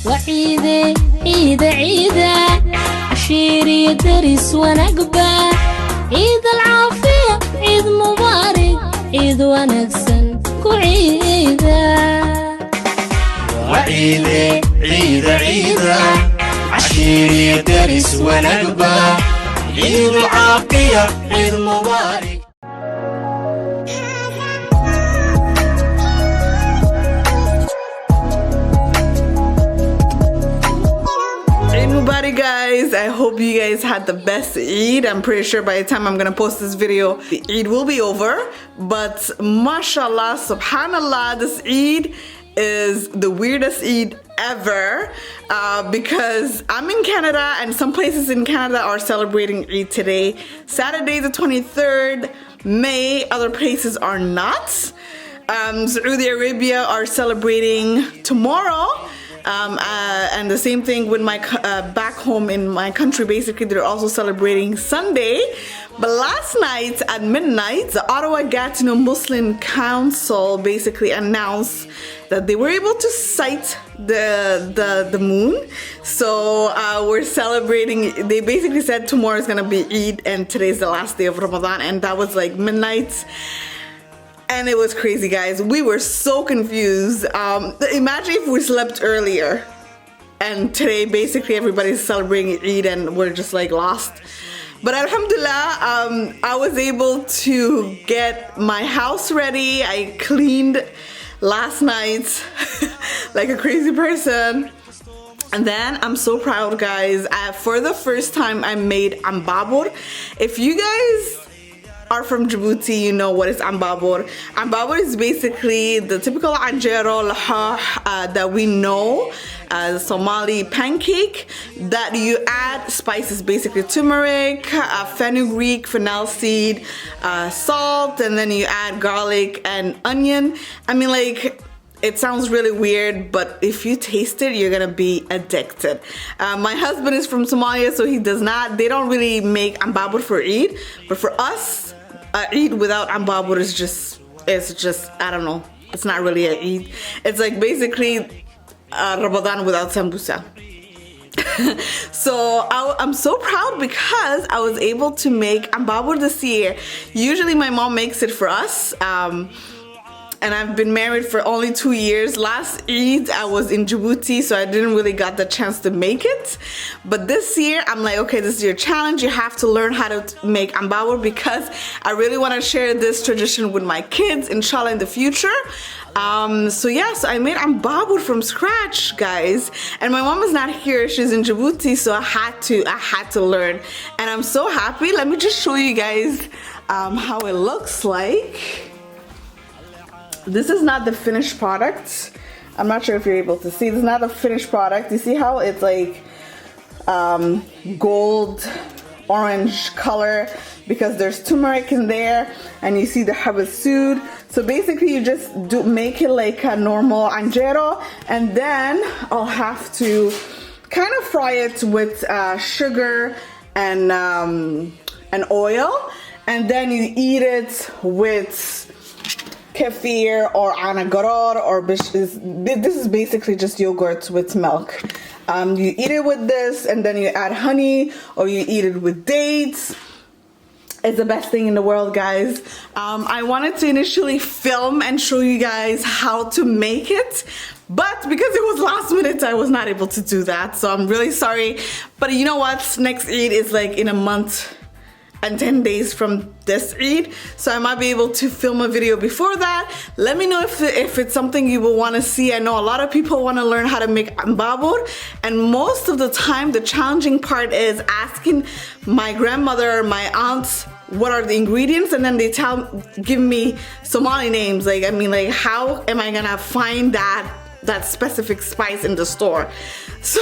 وعيدة عيدة عيدة عشيري درس ونقبة عيد العافية عيد مبارك عيد ونكسن كعيدة وعيدة عيدة عيدة عشيري درس ونقبة عيد العافية عيد مبارك. Eid Mubarak, guys. I hope you guys had the best Eid. I'm pretty sure by the time I'm gonna post this video, the Eid will be over. But mashallah, subhanallah, this Eid is the weirdest Eid ever because I'm in Canada and some places in Canada are celebrating Eid today. Saturday the 23rd May, other places are not. Saudi Arabia are celebrating tomorrow. And the same thing with my back home in my country, basically they're also celebrating Sunday. But last night at midnight, the Ottawa Gatineau Muslim Council basically announced that they were able to sight the moon. So we're celebrating. They basically said tomorrow is gonna be Eid and today's the last day of Ramadan, and that was like midnight. And it was crazy, guys. We were so confused. Imagine if we slept earlier and today basically everybody's celebrating Eid and we're just like lost. But Alhamdulillah, I was able to get my house ready. I cleaned last night like a crazy person. And then I'm so proud, guys. For the first time I made Cambabur. If you guys are from Djibouti, you know what is Cambabur. Cambabur is basically the typical anjero that we know, Somali pancake, that you add spices, basically turmeric, fenugreek, fennel seed, salt, and then you add garlic and onion. I mean, like, it sounds really weird, but if you taste it, you're gonna be addicted. My husband is from Somalia, so they don't really make Cambabur for Eid, but for us, Eid without Cambabur is just, I don't know, it's not really a Eid. It's like basically Ramadan without sambusa. So I'm so proud because I was able to make Cambabur this year. Usually my mom makes it for us. And I've been married for only 2 years. Last Eid I was in Djibouti, so I didn't really got the chance to make it. But this year I'm like, okay, this is your challenge. You have to learn how to make Cambabur because I really want to share this tradition with my kids, inshallah, in the future. So yes, I made Cambabur from scratch, guys. And my mom is not here, she's in Djibouti, so I had to learn. And I'm so happy. Let me just show you guys how it looks like. This is not the finished product. I'm not sure if you're able to see. This is not the finished product. You see how it's like gold orange color because there's turmeric in there, and you see the habasud. So basically you just make it like a normal anjero, and then I'll have to kind of fry it with sugar and oil, and then you eat it with kefir or anagarar, or this is basically just yogurt with milk. You eat it with this, and then you add honey, or you eat it with dates. It's the best thing in the world, guys. I wanted to initially film and show you guys how to make it, but because it was last minute, I was not able to do that, so I'm really sorry. But you know what? Next Eid is like in a month and 10 days from this Eid, so I might be able to film a video before that. Let me know if it's something you will want to see. I know a lot of people want to learn how to make Cambabur, and most of the time the challenging part is asking my grandmother or my aunts what are the ingredients, and then they give me Somali names. Like, I mean, like, how am I gonna find that specific spice in the store? So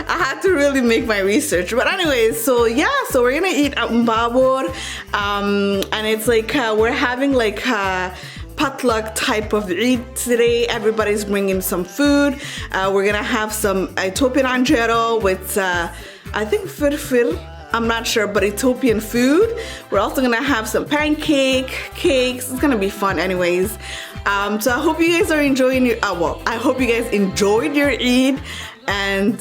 I had to really make my research. But anyways, so yeah, so we're gonna eat Cambabur, and it's like we're having like a potluck type of Eid today. Everybody's bringing some food. We're gonna have some Ethiopian anjero with I think firfir I'm not sure, but Ethiopian food. We're also gonna have some cakes. It's gonna be fun anyways. So I hope you guys are enjoying your, I hope you guys enjoyed your Eid. And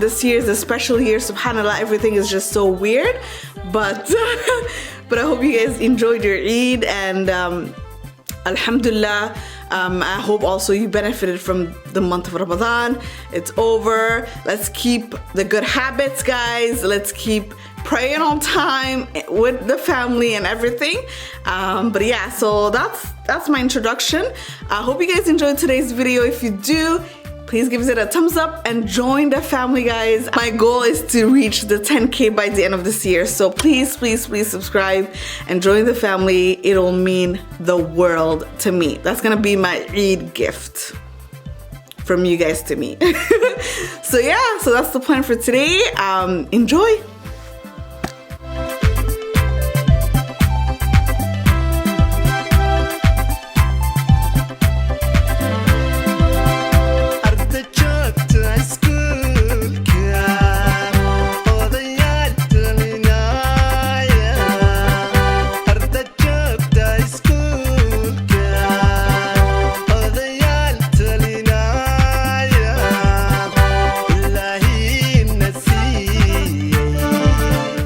this year is a special year, subhanallah, everything is just so weird. But, but I hope you guys enjoyed your Eid, and Alhamdulillah. I hope also you benefited from the month of Ramadan. It's over. Let's keep the good habits, guys. Let's keep praying on time with the family and everything. But yeah, so that's my introduction. I hope you guys enjoyed today's video. If you do, please give it a thumbs up and join the family, guys. My goal is to reach the 10K by the end of this year. So please, please, please subscribe and join the family. It'll mean the world to me. That's gonna be my Eid gift from you guys to me. So yeah, so that's the plan for today. Enjoy.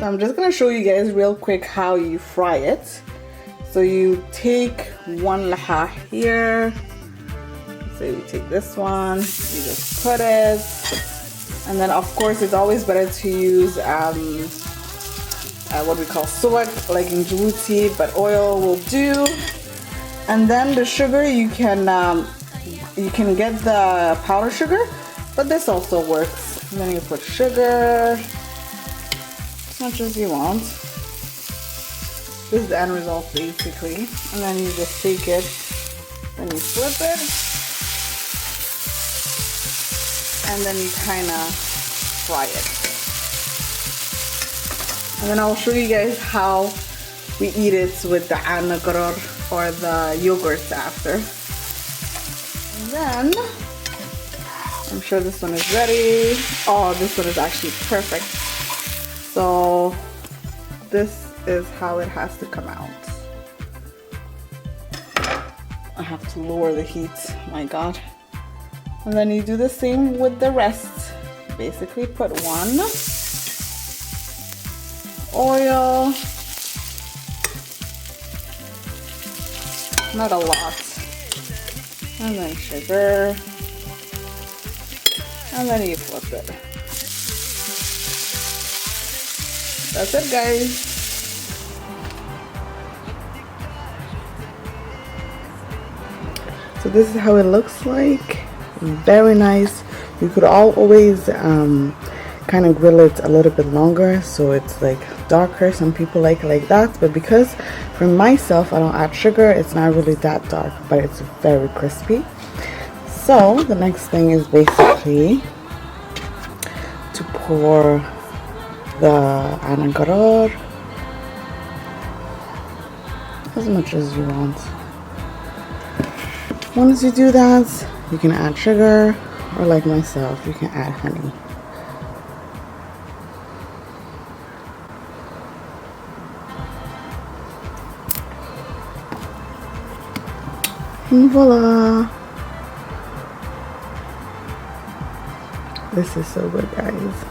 I'm just gonna show you guys real quick how you fry it. So you take one laha here. So you take this one, you just put it, and then of course it's always better to use what we call suwak, like in Djibouti, but oil will do. And then the sugar, you can get the powdered sugar, but this also works. And then you put sugar as much as you want. This is the end result basically. And then you just take it and you flip it, and then you kind of fry it. And then I'll show you guys how we eat it with the anagaror or the yogurt after. And then I'm sure this one is ready. Oh, this one is actually perfect. So this is how it has to come out. I have to lower the heat, my god. And then you do the same with the rest. Basically put one oil, not a lot, and then sugar, and then you flip it. That's it, guys. So this is how it looks like. Very nice. You could always kind of grill it a little bit longer so it's like darker. Some people like it like that, but because for myself I don't add sugar, it's not really that dark, but it's very crispy. So the next thing is basically to pour the anagaror as much as you want. Once you do that, you can add sugar, or like myself, you can add honey. And voila! This is so good, guys.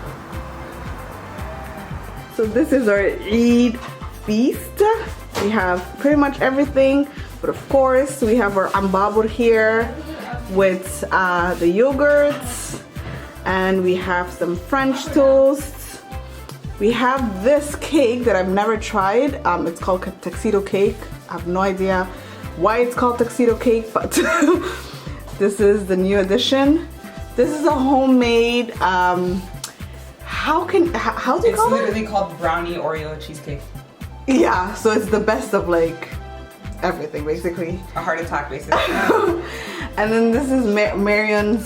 So this is our Eid feast. We have pretty much everything, but of course we have our Cambabur here with the yogurts, and we have some French toast. We have this cake that I've never tried. It's called Tuxedo Cake. I have no idea why it's called Tuxedo Cake, but this is the new addition. This is a homemade, how do you call it? It's literally called Brownie Oreo Cheesecake. Yeah, so it's the best of like everything basically. A heart attack basically. And then this is Marion's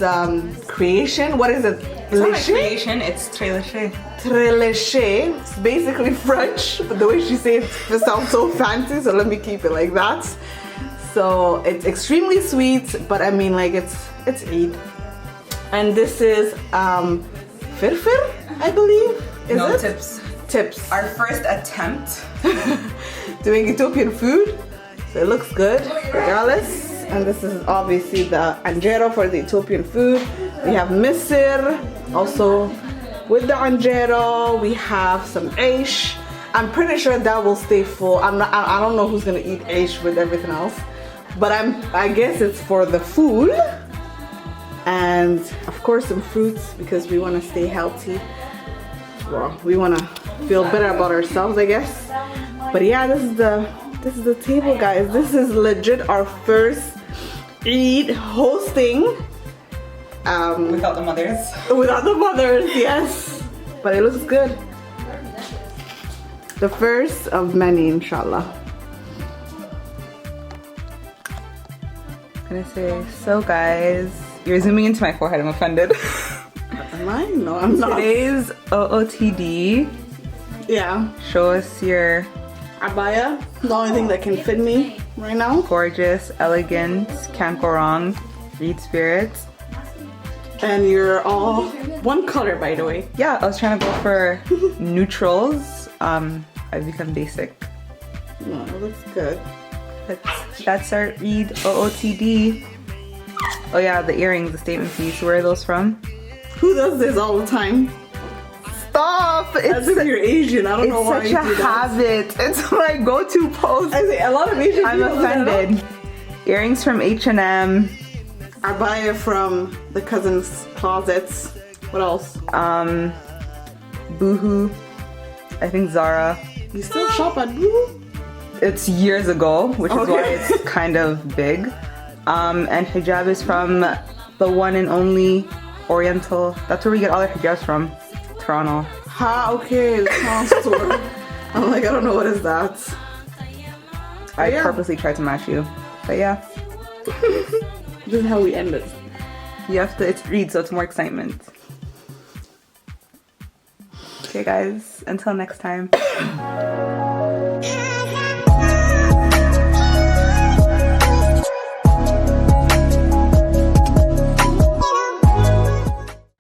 creation. What is it? It's not my creation, it's très léché. Très léché. It's basically French, but the way she says it sounds so fancy, so let me keep it like that. So it's extremely sweet, but I mean like it's Eid. And this is firfir, I believe. Is no, it? tips. tips. Our first attempt. Doing Ethiopian food. So it looks good, regardless. And this is obviously the anjero for the Ethiopian food. We have misir, also with the anjero. We have some aish. I'm pretty sure that will stay full. I don't know who's gonna eat aish with everything else, but I guess it's for the food. And of course some fruits because we want to stay healthy. Well, we want to feel better about ourselves, I guess. But yeah, this is the table, guys. This is legit our first Eid hosting. Without the mothers. Without the mothers, yes. But it looks good. The first of many, inshallah. I'm gonna say, so guys, you're zooming into my forehead, I'm offended. Am I? No, I'm not. Today's OOTD. Yeah. Show us your Abaya, the only thing that can fit me right now. gorgeous, elegant, can't go wrong, Eid spirit. And you're all one color, by the way. Yeah, I was trying to go for neutrals. I've become basic. No, it looks good. That's our Eid OOTD. Oh yeah, the earrings, the statement piece. Where are those from? Who does this all the time? Stop! As if you're Asian. I don't know why It's you such do a that. habit. It's my go-to pose. I say a lot of Asian I'm people do that. offended. Earrings from H&M. Abaya from the cousin's closets. What else? Boohoo. I think Zara. You still shop at Boo? It's years ago, which is why Okay. it's kind of big. And hijab is from the one and only Oriental. That's where we get all our hijabs from. Toronto. Ha, okay, the town store. I'm like, I don't know what is that. I yeah. purposely tried to match you. But yeah, This is how we end it. you have to, it's Eid, so it's more excitement. Okay guys, until next time.